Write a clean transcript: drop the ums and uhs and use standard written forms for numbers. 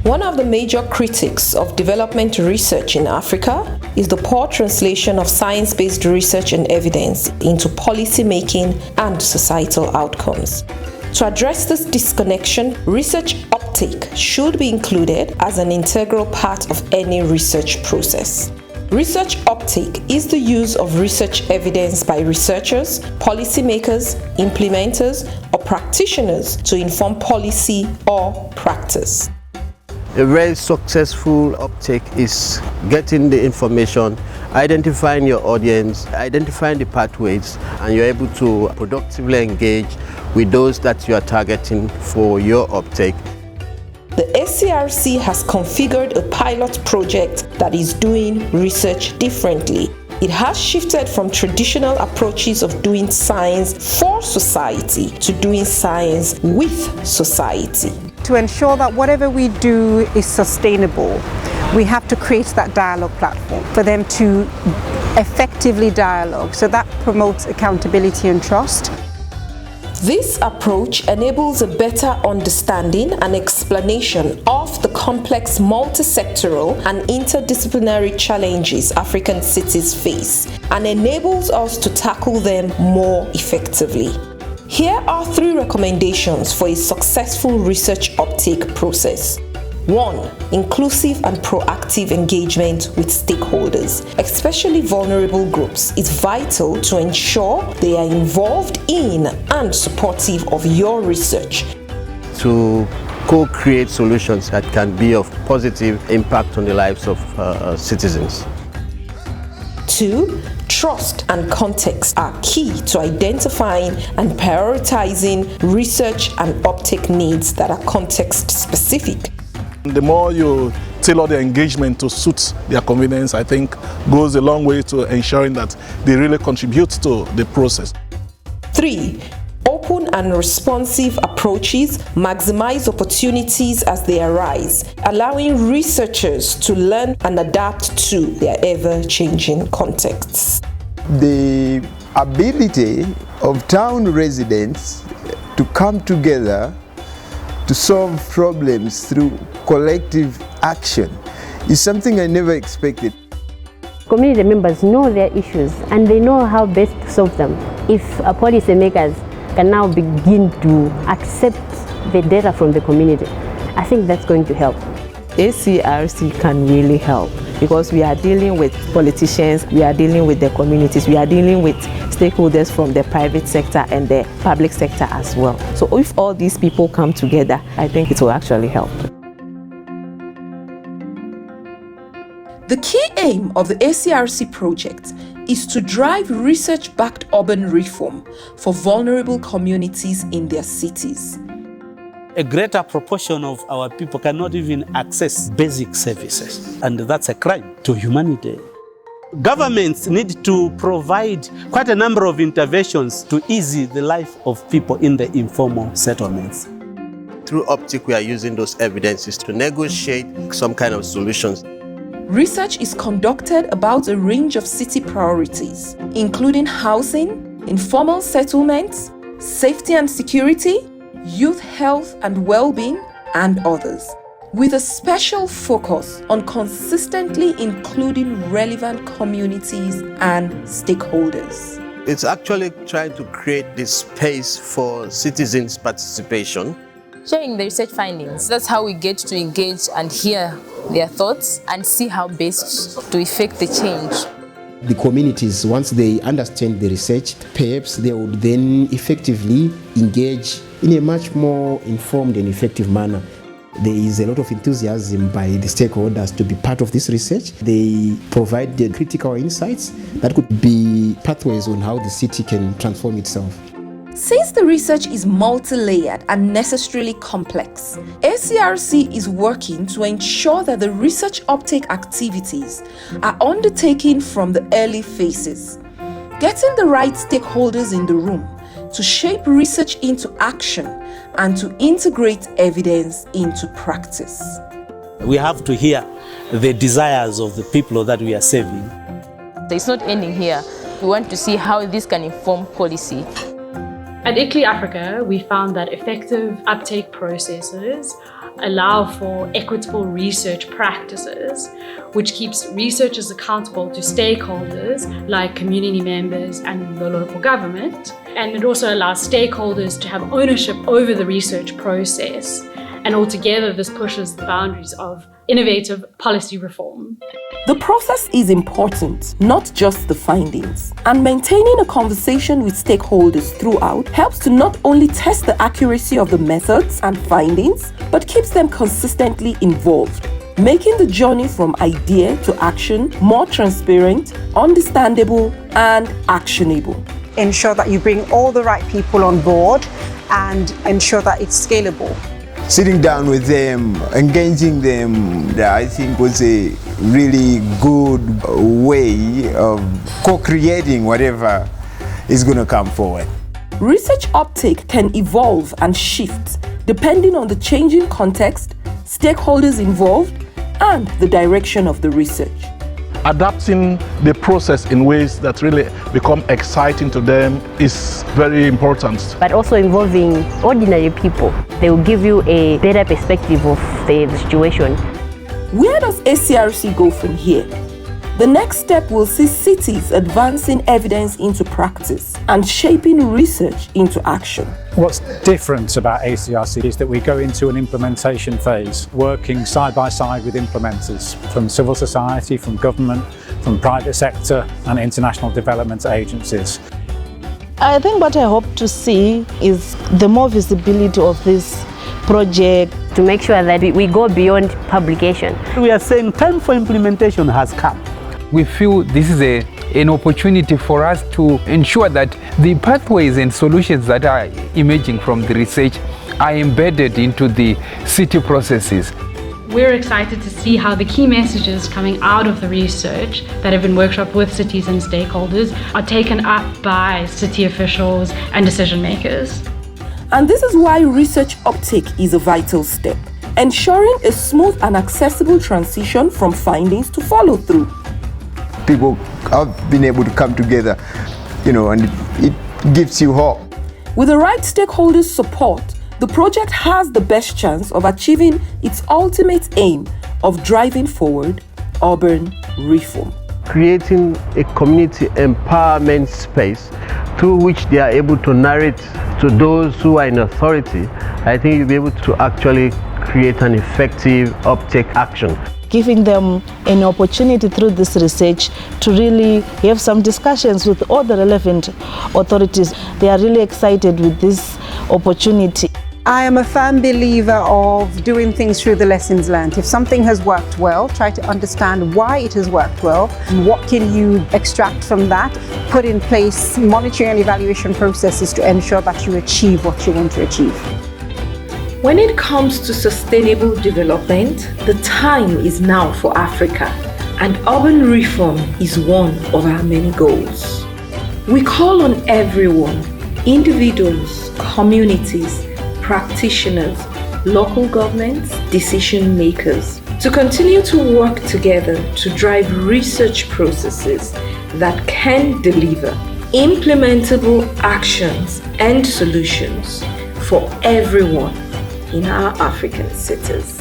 One of the major critics of development research in Africa is the poor translation of science-based research and evidence into policy making and societal outcomes. To address this disconnection, research uptake should be included as an integral part of any research process. Research uptake is the use of research evidence by researchers, policymakers, implementers, or practitioners to inform policy or practice. A very successful uptake is getting the information, identifying your audience, identifying the pathways, and you're able to productively engage with those that you are targeting for your uptake. The ACRC has configured a pilot project that is doing research differently. It has shifted from traditional approaches of doing science for society to doing science with society. To ensure that whatever we do is sustainable, we have to create that dialogue platform for them to effectively dialogue. So that promotes accountability and trust. This approach enables a better understanding and explanation of the complex multi-sectoral and interdisciplinary challenges African cities face and enables us to tackle them more effectively. Here are 3 recommendations for a successful research uptake process. 1. Inclusive and proactive engagement with stakeholders, especially vulnerable groups, is vital to ensure they are involved in and supportive of your research. To co-create solutions that can be of positive impact on the lives of citizens. 2. Trust and context are key to identifying and prioritizing research and uptake needs that are context specific. The more you tailor the engagement to suit their convenience, I think goes a long way to ensuring that they really contribute to the process. 3. Open and responsive approaches maximize opportunities as they arise, allowing researchers to learn and adapt to their ever-changing contexts. The ability of town residents to come together to solve problems through collective action is something I never expected. Community members know their issues and they know how best to solve them. If policymakers can now begin to accept the data from the community, I think that's going to help. ACRC can really help because we are dealing with politicians, we are dealing with the communities, we are dealing with stakeholders from the private sector and the public sector as well. So if all these people come together, I think it will actually help. The key aim of the ACRC project is to drive research-backed urban reform for vulnerable communities in their cities. A greater proportion of our people cannot even access basic services, and that's a crime to humanity. Governments need to provide quite a number of interventions to ease the life of people in the informal settlements. Through uptake, we are using those evidences to negotiate some kind of solutions. Research is conducted about a range of city priorities, including housing, informal settlements, safety and security, youth health and well-being, and others, with a special focus on consistently including relevant communities and stakeholders. It's actually trying to create this space for citizens' participation. Sharing the research findings, that's how we get to engage and hear their thoughts and see how best to effect the change. The communities, once they understand the research, perhaps they would then effectively engage in a much more informed and effective manner. There is a lot of enthusiasm by the stakeholders to be part of this research. They provide the critical insights that could be pathways on how the city can transform itself. Since the research is multi-layered and necessarily complex, ACRC is working to ensure that the research uptake activities are undertaken from the early phases, getting the right stakeholders in the room to shape research into action and to integrate evidence into practice. We have to hear the desires of the people that we are serving. It's not ending here. We want to see how this can inform policy. At ICLEI Africa, we found that effective uptake processes allow for equitable research practices, which keeps researchers accountable to stakeholders like community members and the local government. And it also allows stakeholders to have ownership over the research process. And altogether, this pushes the boundaries of innovative policy reform. The process is important, not just the findings. And maintaining a conversation with stakeholders throughout helps to not only test the accuracy of the methods and findings, but keeps them consistently involved, making the journey from idea to action more transparent, understandable, and actionable. Ensure that you bring all the right people on board and ensure that it's scalable. Sitting down with them, engaging them, I think was a really good way of co-creating whatever is going to come forward. Research uptake can evolve and shift depending on the changing context, stakeholders involved, and the direction of the research. Adapting the process in ways that really become exciting to them is very important. But also involving ordinary people. They will give you a better perspective of the situation. Where does ACRC go from here? The next step will see cities advancing evidence into practice and shaping research into action. What's different about ACRC is that we go into an implementation phase, working side by side with implementers from civil society, from government, from private sector and international development agencies. I think what I hope to see is the more visibility of this project. To make sure that we go beyond publication. We are saying time for implementation has come. We feel this is an opportunity for us to ensure that the pathways and solutions that are emerging from the research are embedded into the city processes. We're excited to see how the key messages coming out of the research that have been workshopped with cities and stakeholders are taken up by city officials and decision makers. And this is why research uptake is a vital step, ensuring a smooth and accessible transition from findings to follow through. People have been able to come together, and it gives you hope. With the right stakeholders' support, the project has the best chance of achieving its ultimate aim of driving forward urban reform. Creating a community empowerment space through which they are able to narrate to those who are in authority, I think you'll be able to actually create an effective uptake action. Giving them an opportunity through this research to really have some discussions with all the relevant authorities. They are really excited with this opportunity. I am a firm believer of doing things through the lessons learned. If something has worked well, try to understand why it has worked well, and what can you extract from that, put in place monitoring and evaluation processes to ensure that you achieve what you want to achieve. When it comes to sustainable development, the time is now for Africa, and urban reform is one of our many goals. We call on everyone, individuals, communities, practitioners, local governments, decision makers, to continue to work together to drive research processes that can deliver implementable actions and solutions for everyone in our African cities.